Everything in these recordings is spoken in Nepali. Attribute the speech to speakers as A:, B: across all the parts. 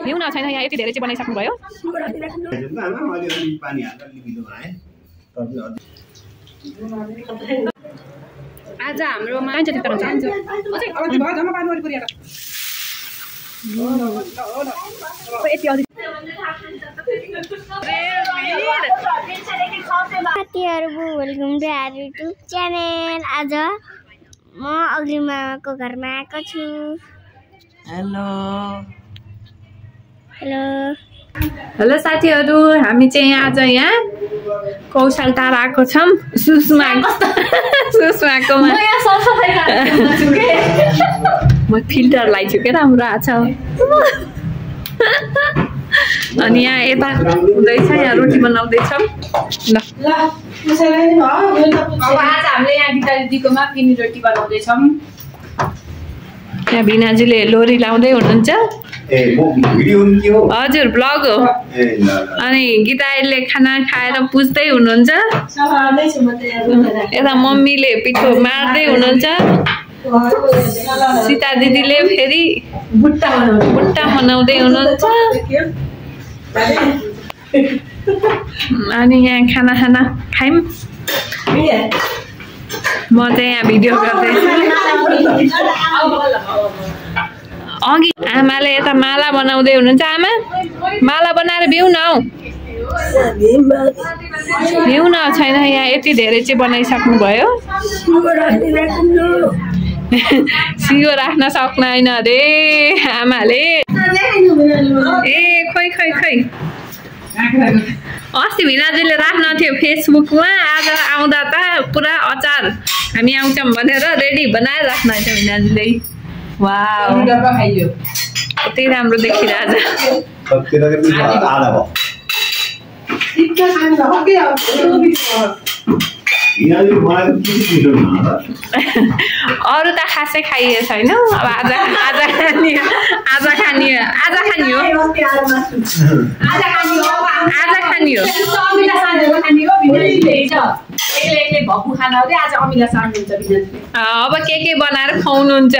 A: हिउँ न छैन यहाँ यति धेरै चाहिँ बनाइसक्नुभयो आज हाम्रोमा यति
B: welcome to our YouTube channel. आज म अग्रिमाको घरमा आएको छु।
A: हेलो
B: हेलो
A: हेलो साथीहरू, हामी चाहिँ आज यहाँ कौशल टाढा आएको छौँ। सुषमाकोमा म फिल्टर लगाइछु के राम्रो आएको छ। अनि यहाँ यता हुँदैछ, यहाँ रोटी बनाउँदैछौँ। ल
C: अब आज हामीले यहाँ गीता दिदीकोमा पिनी रोटी बनाउँदैछौँ।
A: यहाँ भिनाजुले लोरी लाउँदै हुनुहुन्छ। हजुर ब्लग हो। अनि गीताले खाना खाएर पुज्दै हुनुहुन्छ। यता मम्मीले पिठो मार्दै हुनुहुन्छ। सीता दिदीले फेरि बुट्टा बनाउँदै हुनुहुन्छ। अनि यहाँ खाना खायौँ। म चाहिँ यहाँ भिडियो गर्दैछु। अघि आमाले यता माला बनाउँदै हुनुहुन्छ। आमा माला बनाएर भ्यू न हौ। भ्यू न छैन यहाँ यति धेरै चाहिँ बनाइसक्नु भयो। सियो राख्न सक्दैन अरे आमाले। ए खोइ अस्ति भिनाजुले राख्न थियो फेसबुकमा, आज आउँदा त पुरा अचार हामी आउँछौँ भनेर रेडी बनाएर राख्न छ भिनाजुले। वाउ यति राम्रो देखिरहेछ। अरू त खासै खाइए छैन। अब आज खाने अब के बनाएर खुवाउनुहुन्छ?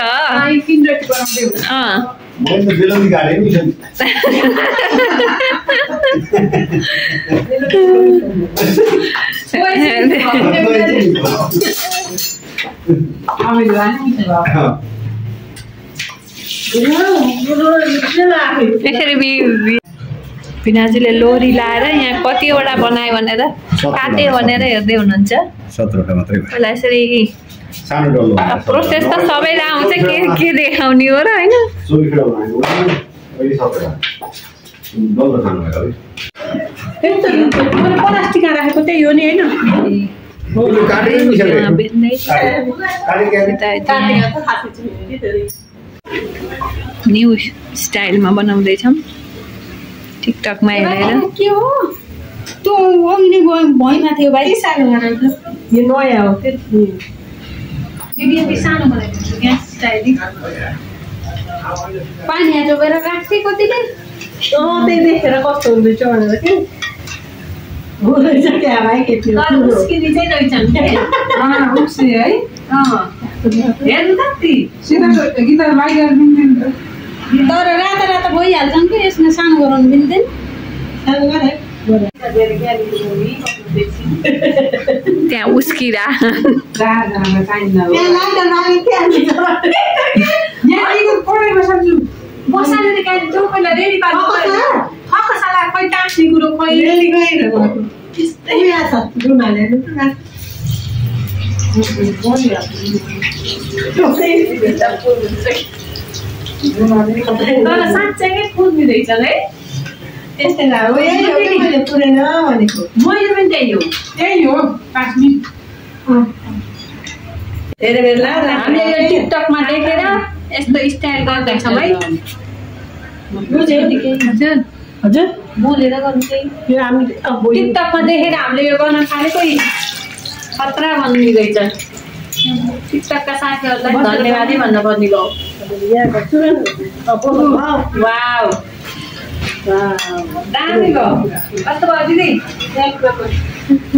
A: भिनाजुले लोरी लाएर यहाँ कतिवटा बनायो भनेर काट्यो भनेर हेर्दै हुनुहुन्छ।
D: 17 मात्रै
A: होला यसरी प्रोसेस त सबैलाई आउँछ, के देखाउने हो र होइन।
C: प्लास्टिकमा राखेको त्यही हो नि होइन।
A: न्यू स्टाइलमा बनाउँदैछौँ टिकटकमा हेरेर।
C: के हो त्यो अघि भइमा थियो भाइ सानो यो नयाँ हो। त्यो सानो बनाएको छु यहाँ स्टाइल। पानी डुबेर राख्थेँ कतिले। त्यही देखेर कस्तो हुँदैछ भनेर के बोलेछ क्या भाइ के थियो। उस्किने चाहिँ रहेछन् है। हेर्नु त गीता तर राता भइहाल्छन् कि यसमा सानो गराउनु मिल्दैन।
A: त्यहाँ उस्किरा
C: बसालेर त्यो पहिला रेडी पार्नु खकसाला खोइ टाँस्ने कुरो खोइ तर साँच्चै पुग्दैछ है। त्यस्तै हो पुरेन भनेको मैले पनि त्यही हो 5 मिनट। धेरै बेला हामीले यो टिकटकमा देखेर यस्तो स्टाइल गर्दैछौँ है। हजुर बोलेर गर्नु चाहिँ टिकटकमा देखेर हामीले यो गर्न थालेको खतरा बनिँदैछ। टिकटकका साथीहरूलाई धन्यवादै भन्नुपर्ने भयो। वाउ दामी भयो। कस्तो भयो दिदी?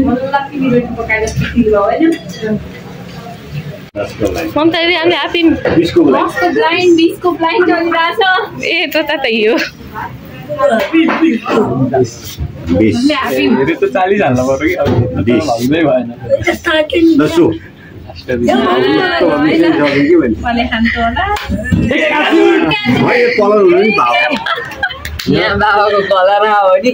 C: मलाई पिनी रोटी पकाए जस्तो फिल भयो होइन।
A: ममता दिदी हामीले आफै
C: बिसको
A: ब्लाइन्ड चलिरहेछ ए त यो
C: 20
D: मेरो त 40 हाल्नु पर्यो कि अब भन्दै भएन
A: मैले खान्छु होला
D: यहाँ बाबाको कलर आयो नि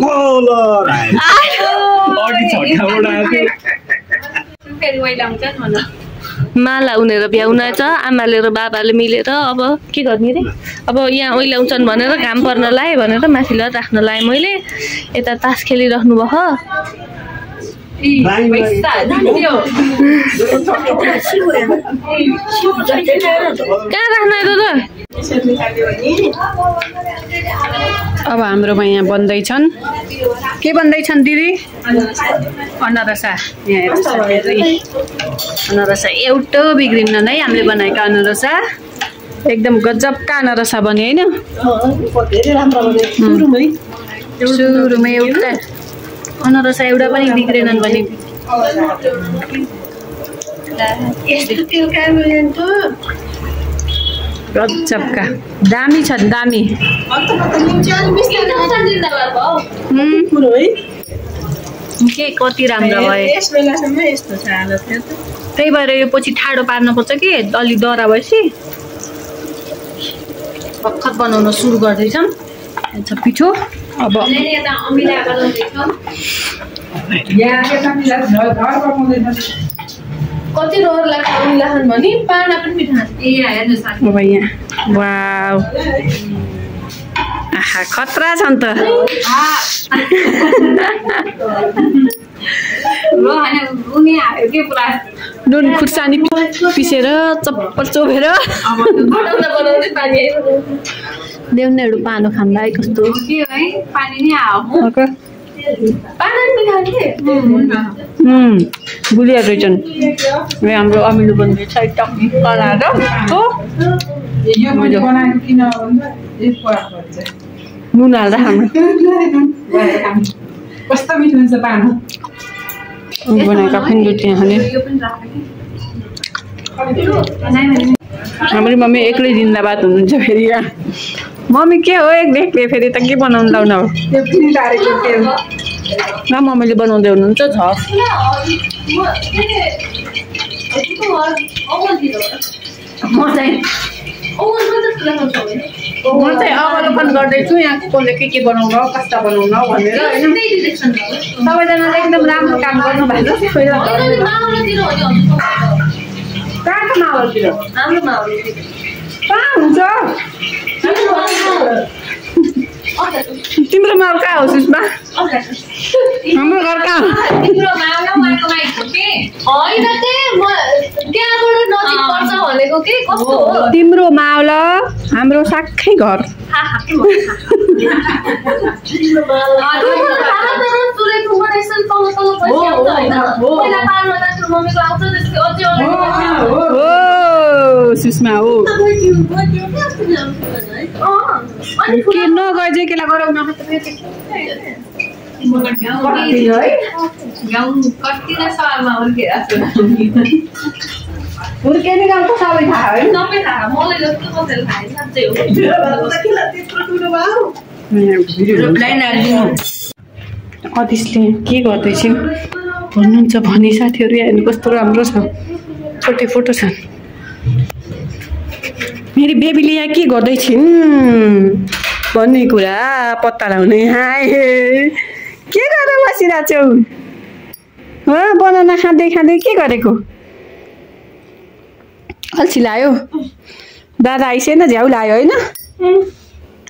A: माला उनीहरू भ्याउन छ आमाले र बाबाले मिलेर अब के गर्ने रे अब यहाँ ओइलाउँछन् भनेर घाम पर्न लाएँ भनेर माथि लगेर राख्न लाएँ मैले यता तास खेलिराख्नु भयो कहाँ राख्नु त
E: अब हाम्रोमा यहाँ बन्दैछन् के बन्दैछन् दिदी अनरसा यहाँ अनरसा एउटा बिग्रिन्न नै हामीले बनाएका अनरसा एकदम गजबका अनरसा बन्यो हैन सुरुमै एउटा अनरसा एउटा पनि बिग्रेनन् भने गजबका दामी छन् दामी के कति राम्रो भयो त्यही भएर यो पछि ठाडो पार्नुपर्छ कि अलि डरा भएपछि भर्खर बनाउन सुरु गर्दैछौँ पिठो अब
A: कति रहर लाग्छ उनीलाई भने पाना पनि मिठो ए हेर्नुस्
E: अब यहाँ वाउ आहा खतरा छन् त नुन खुर्सानी पिसेर चप्पल चोभेर देउनेहरू पानो खाँदा कस्तो बुलिया रहेछन् हाम्रो अमिलो बन्दैछ टक्की कलाएर नुन हाल्दा हाम्रो
C: कस्तो मिठो हुन्छ पानो
E: बनाएका फिन्डुटी खाने हाम्रो मम्मी एक्लै जिन्दाबाद हुनुहुन्छ फेरि यहाँ मम्मी के हो एक्लै फेरि त के बनाउनु लाउन हो न मम्मीले बनाउँदै हुनुहुन्छ म चाहिँ अवलोकन गर्दैछु यहाँ कसले के बनाउनु हो कस्ता बनाउनु हो भनेर सबैजनाले एकदम राम्रो काम गर्नु भएको छ कहाँको माहौलतिर कहाँ हुन्छ तिम्रो माहौल कहाँ हो सुषमा हाम्रो घर कहाँ तिम्रो माहौल हाम्रो साक्खै घर सुषमा हो के नगए केला गराउन हुर्केने गाउँको सबै थाहा है
A: सबै थाहा मलाई जस्तो कसैले थाहा साँच्चै हो
E: अदिसले के गर्दैछन् भन्नुहुन्छ भने साथीहरू हेर्नु कस्तो राम्रो छ छोटे फोटो छन् मेरो बेबीले यहाँ के गर्दैछिन् भन्ने कुरा पत्ता लगाउने हाय के गरेर बसिरहेको छौ हो बनाना खाँदै खाँदै के गरेको अल्छी लायो दादा आइसेन झ्याउ लायो होइन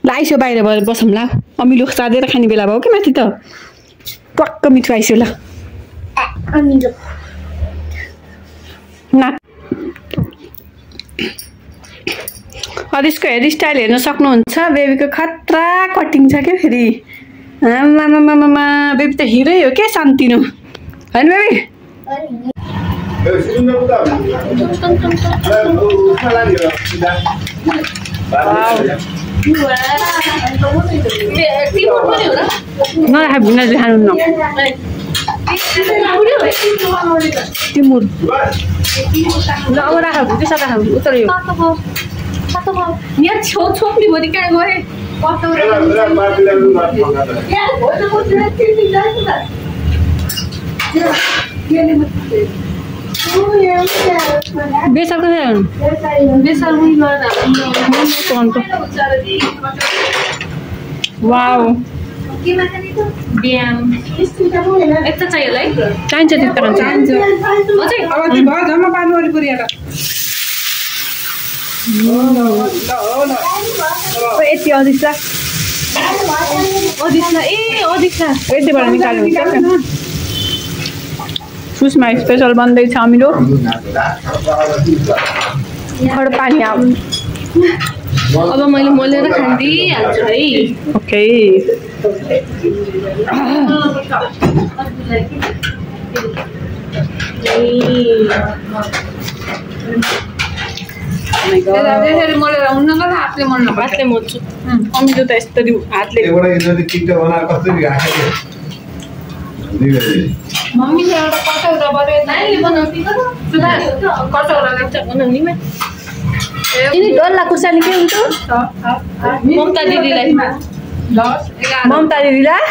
E: लाइसो बाहिर भएर बसौँ ला अमिलो साधेर खाने बेला भयो कि माथि त टक्क मिठो आइसो ल अदिसको हेयर स्टाइल हेर्न सक्नुहुन्छ बेबीको खतरा कटिङ छ क्या फेरि आमामामामा बेबी त हिरै हो के शान्तिनु होइन बेबी नराख भिन्ना खानु तिमुर ल अब राख त्यसो राख उतर यो
A: यहाँ छोप्ने भरि कहाँ गए
E: बेसार वाउ
A: यता चाहियो होला है
E: चाहिन्छ त्यस्तो यति अदिक्सा यतिबाट निकाल्नु सुषमा स्पेसल बन्दैछ अमिलो पानी
A: अब मैले मोलेर खाइदिइहाल्छु है
E: ओके
A: मोलेर हुन्न हातले मोल्नु हातले मोल्छु
E: अमिलो त यस्तरी हातले
A: मम्मीले एउटा कटौरा बनायो बनाउँथी कटौरा ल्याउँछ बनाउनेमा
E: डल्ला खुर्सानी के हुन्छ
A: ममता दिदीलाई
E: ममता दिदीलाई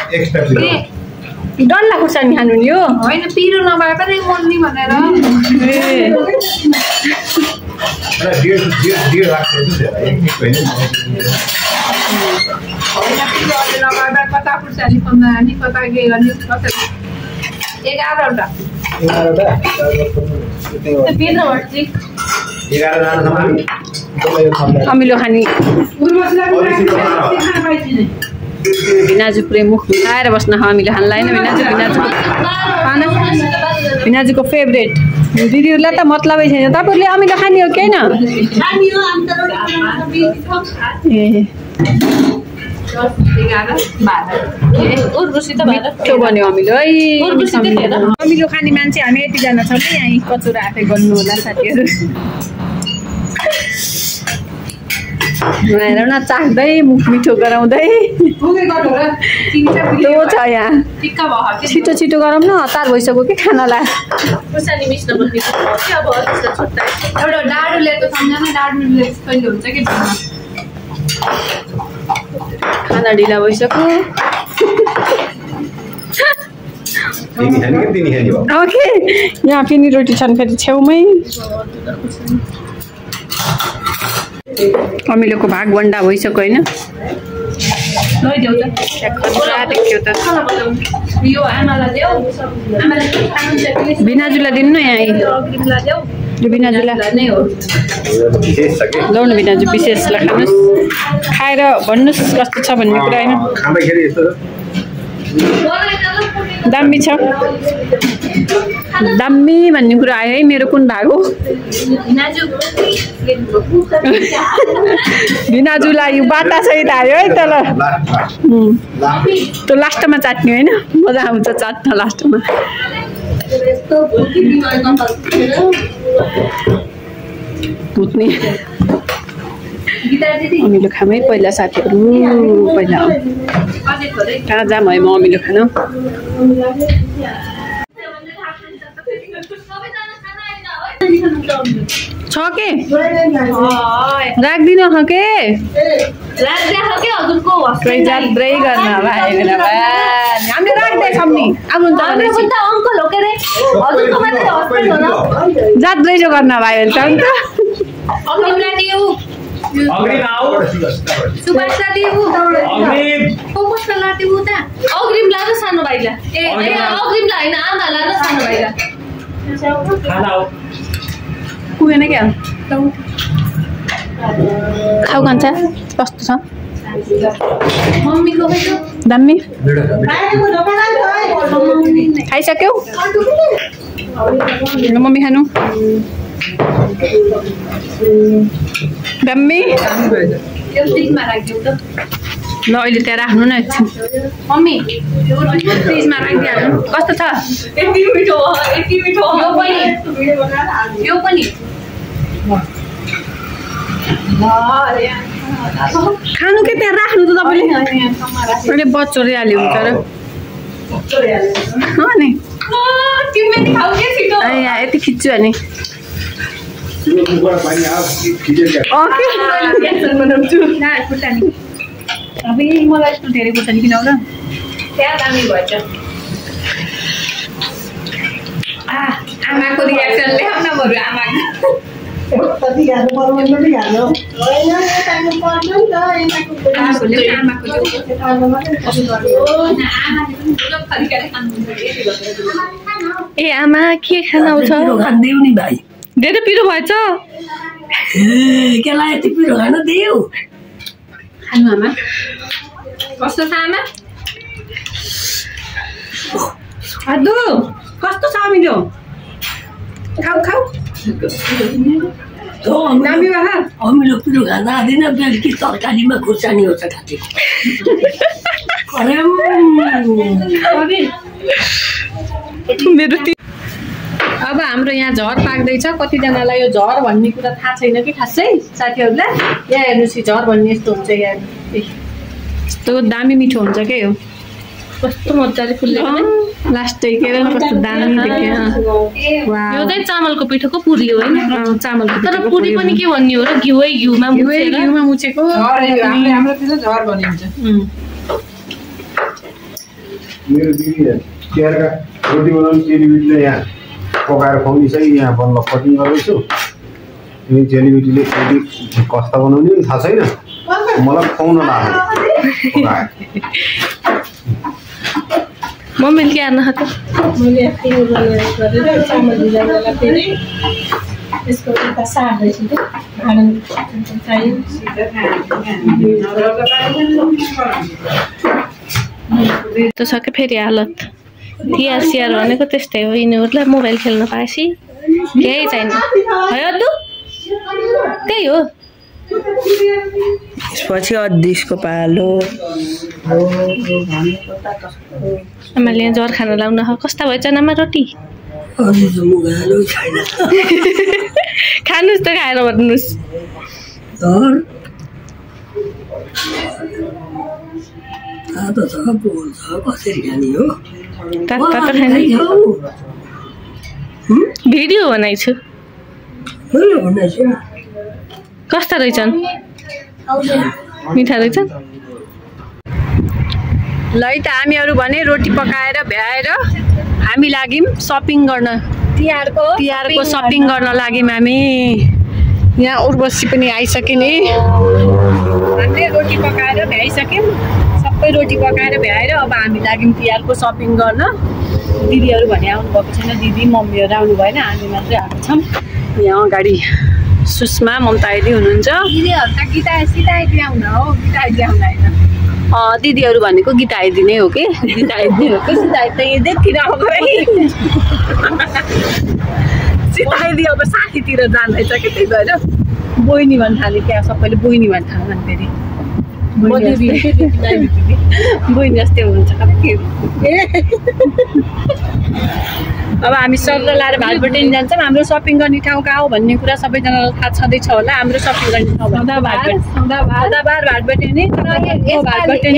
E: डल्ला खुर्सानी खानु नि हो
A: होइन पिरो नभए पनि मोल्ने भनेर कता खुर्सानी खन्ने कता के गर्ने कसरी 11वटा
E: अमिलो खाने भिनाजु पुरै मुख खाएर बस्न अमिलो खानलाई होइन भिनाजुको फेभरेट दिदीहरूलाई त मतलबै छैन तपाईँहरूले अमिलो खाने हो कि होइन मिठो बन्यो अमिलो है अमिलो खाने मान्छे हामी यतिजना छौँ कि यहाँ कचौरा आफै गर्नु होला साथीहरू हेर न चाख्दै मुख मिठो गराउँदै छ यहाँ छिटो छिटो गरौँ न हतार भइसक्यो कि खानालाई
A: एउटा डाडु ल्याएको सम्झना डाडु कहिले हुन्छ कि
E: खाना ढिला भइसक्यो ओके यहाँ पिनी रोटी छन् फेरि छेउमै अमिलोको भाग वन्डा भइसक्यो होइन भिनाजुलाई दिनु न यहाँ यो भिनाजुलाई ल्याउनु भिनाजु विशेषलाई खानुहोस् खाएर भन्नुहोस् कस्तो छ भन्ने कुरा होइन दामी छ दामी भन्ने कुरा आयो है मेरो कुन भाग हो भिनाजुलाई यो बाटा सहित आयो है तल त्यो लास्टमा चाट्ने होइन मजा आउँछ चाट्न लास्टमा भुट्ने अमिलो खामै पहिला साथीहरू पहिला कहाँ जाम है म अमिलो खान छ के राख्दिन के जात्रै गर्न हामीले राख्दैछौँ नि जात्रै जो गर्न भयो भने पुगेन क्या खाऊ खान्छ कस्तो छ दामी खाइसक्यौ मम्मी खानु दामी ल अहिले त्यहाँ राख्नु न एकछिन
A: मम्मी
E: फ्रिजमा राखिदिइहाल्नु कस्तो छ
A: यति मिठो यो पनि
E: खानु के त्यहाँ राख्नु त तपाईँले अहिले बच्चोले हाल्यो हुन्छ र नि
A: तिमीले खाऊ के छिटो
E: यहाँ यति खिच्छु अनि बनाउँछु
A: अब मलाई यस्तो धेरै खुर्सानी किन र त्यहाँ दामी भएछ आमाको रियाक्सन ल्याउ न बरु आमाको
C: कति गाह्रो पर्दैन नि गाह्रो होइन टाइम पर्दैन नि त
A: आमाको
E: ए आमा के खाना आउँछ
C: देऊ नि भाइ
E: धेरै पिरो भएछ
C: केलाई यति पिरो खान देऊ
A: खानु आमा कस्तो छ आमा
E: आदु कस्तो छ अमिलो खाऊ खाऊ दामी बाबा
C: अमिलो पिरो खाँदा आदिन बेलुकी तरकारीमा खुर्सानी हुन्छ काटेको
E: मेरो अब हाम्रो यहाँ झर पाक्दैछ कतिजनालाई यो झर भन्ने कुरा थाहा छैन कि खासै साथीहरूलाई यहाँ हेर्नुहोस् झर भन्ने यस्तो हुन्छ यहाँ यस्तो दामी मिठो हुन्छ के हो कस्तो मजाले फुल्लेको लास्ट टेकेर कस्तो दामी देख्यो
A: यो चाहिँ चामलको पिठोको पुरी हो हैन
E: चामलको
A: तर पुरी पनि के भन्ने हो र घिउमा
E: मुछेको
C: हाम्रोतिर झर भनिन्छ
F: मेरो दिदी चियरका रोटी बनाउने चेलीबेटीले यहाँ पकाएर खुवाउने चाहिँ यहाँ बल्ल कटिङ गर्दैछु अनि चेलीबेटीले रोटी कस्ता बनाउने पनि थाहा छैन मलाई खुवाउन लाग्यो
A: मम्मीले के आर्न खाएको
C: मैले गरेर चामल भिजाउनलाई फेरि त्यसको उता सार्दैछु त
A: त सके फेरि हालत तिहार सिहार भनेको त्यस्तै हो यिनीहरूलाई मोबाइल खेल्न पाएपछि केही छैन है अद्दु त्यही हो
E: त्यसपछि अद्दिसको पालो
A: आमाले यहाँ जर खाना लाउन कस्ता भएछ आमा रोटी खानुहोस् त खाएर भन्नुहोस्
C: कसरी खाने हो
A: तातो खाने भिडियो बनाइछु कस्ता रहेछन् मिठा रहेछन्
E: ल है त हामीहरू भने रोटी पकाएर भ्याएर हामी लाग्यौँ सपिङ गर्न तिहारको सपिङ गर्न लाग्यौँ हामी यहाँ उर्वशी पनि आइसक्यो नि हामीले रोटी पकाएर भ्याइसक्यौँ सबै रोटी पकाएर भ्याएर अब हामी लाग्यौँ तिहारको सपिङ गर्न दिदीहरू भने आउनुभएको छैन दिदी मम्मीहरू आउनु भएन हामी मात्रै आएको छौँ यहाँ अगाडि सुषमा ममता आइदी हुनुहुन्छ दिदीहरू भनेको गीता आइदी नै हो कि गीता आइदी हो कि सीता आइदी यदेखिन सीता आइदी अब साथीतिर जाँदैछ कि त्यही भएर बहिनी भन्न थाल्यो क्या सबैले बहिनी भन्न थाल्यो फेरि बहिनी जस्तै हुनुहुन्छ अब हामी सल्लाह लाएर भातबटेनी जान्छौँ हाम्रो सपिङ गर्ने ठाउँ कहाँ हो भन्ने कुरा सबैजनालाई थाहा छँदैछ होला हाम्रो सपिङ गर्ने ठाउँ सदाबार भातबटेनी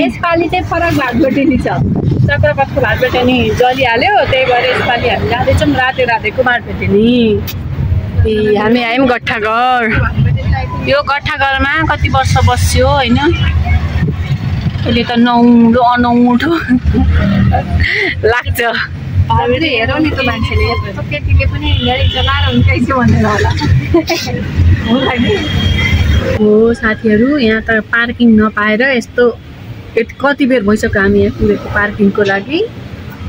E: यसपालि चाहिँ फरक भातबटेनी छ चक्रपथको भातबटेनी जलिहाल्यो त्यही भएर यसपालि हामी जाँदैछौँ रातेको भातबटेनी हामी आयौँ गट्ठाघर यो गट्ठाघरमा कति वर्ष बस्यो होइन अहिले त नौलो अनौठो लाग्छ हेरौँ नि त मान्छेले केटीले पनि चलाएर हुन्छ भनेर होला हो साथीहरू यहाँ त पार्किङ नपाएर यस्तो कति बेर भइसक्यो हामी यहाँ कुरेको पार्किङको लागि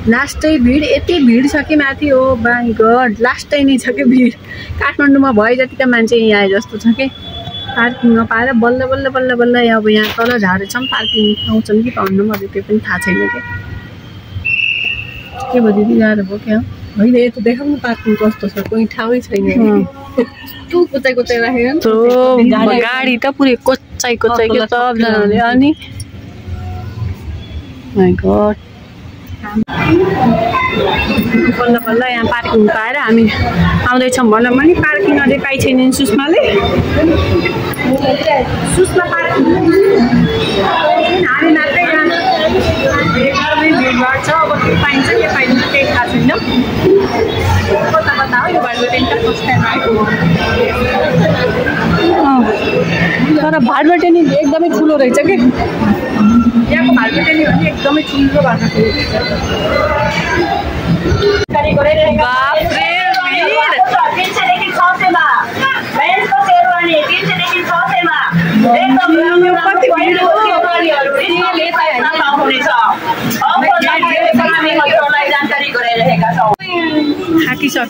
E: लास्टै भिड यति भिड छ कि माथि हो बाई गड लास्टै नै छ कि भिड काठमाडौँमा भए जतिका मान्छे यहाँ आए जस्तो छ कि पार्किङ नपाएर बल्ल अब यहाँ तल झारेछौँ पार्किङ पाउँछन् कि पाउनु अझै त्यो पनि थाहा छैन के भयो दिदी गाह्रो भयो क्या होइन यता देखाउनु पार्किङ कस्तो छ कोही ठाउँै छैन कुचाइ राखेको गाडी त पुरै कोचाइ सबजनाले अनि माइ गड बल्ल यहाँ पार्किङ पाएर हामी आउँदैछौँ भनौँ भने पार्किङ अझै पाइ छैन सुषमाले सुषमा पार्किङ हामी मात्रै भिडभाड छ अब के पाइन्छ के पाइन्छ केही थाहा छैन तर भातबटेनी एकदमै ठुलो रहेछ कि यहाँको भातबटेनी भने एकदमै ठुलो भएको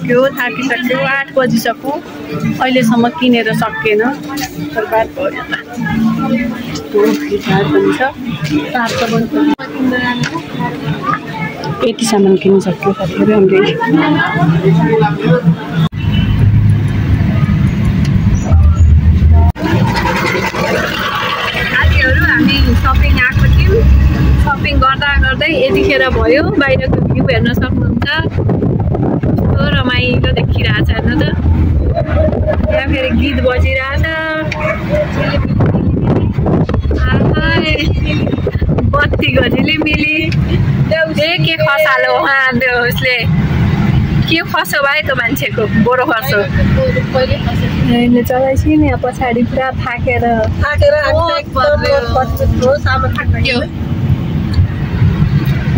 E: थियो थाकिसक्यो 8 बजिसक्यो अहिलेसम्म किनेर सकेन बर्बाद भयो यति सामान किन्न सक्यो साथीहरू हामीले
A: हामी सपिङ आएको थियौँ सपिङ गर्दा गर्दै यतिखेर भयो बाहिरको भ्यू हेर्न सक्नुहुन्छ कस्तो रमाइलो देखिरहेछ हेर्नु त यहाँ फेरि गीत बजिरहेछ बत्तीको झिलिमिली के खसालो उसले के खसो भयो त मान्छेको बोरो खसो अहिले चलाइछि नि यहाँ पछाडि पुरा थाकेर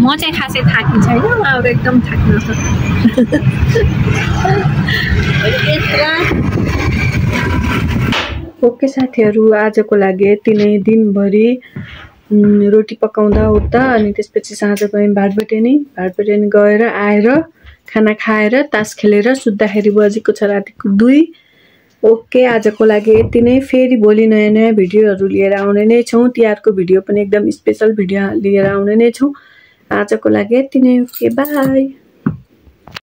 A: म चाहिँ खासै थाकी छैन अब एकदम थाक्न छ
E: ओके साथीहरू आजको लागि यति नै दिनभरि रोटी पकाउँदा उता अनि त्यसपछि साँझ गयौँ भातबटेनी गएर आएर खाना खाएर तास खेलेर सुत्दाखेरि बजेको छ रातिको 2 ओके आजको लागि यति नै फेरि भोलि नयाँ नयाँ भिडियोहरू लिएर आउने नै छौँ तिहारको भिडियो पनि एकदम स्पेशल भिडियो लिएर आउने नै छौँ आजको लागि यति नै ओके बाई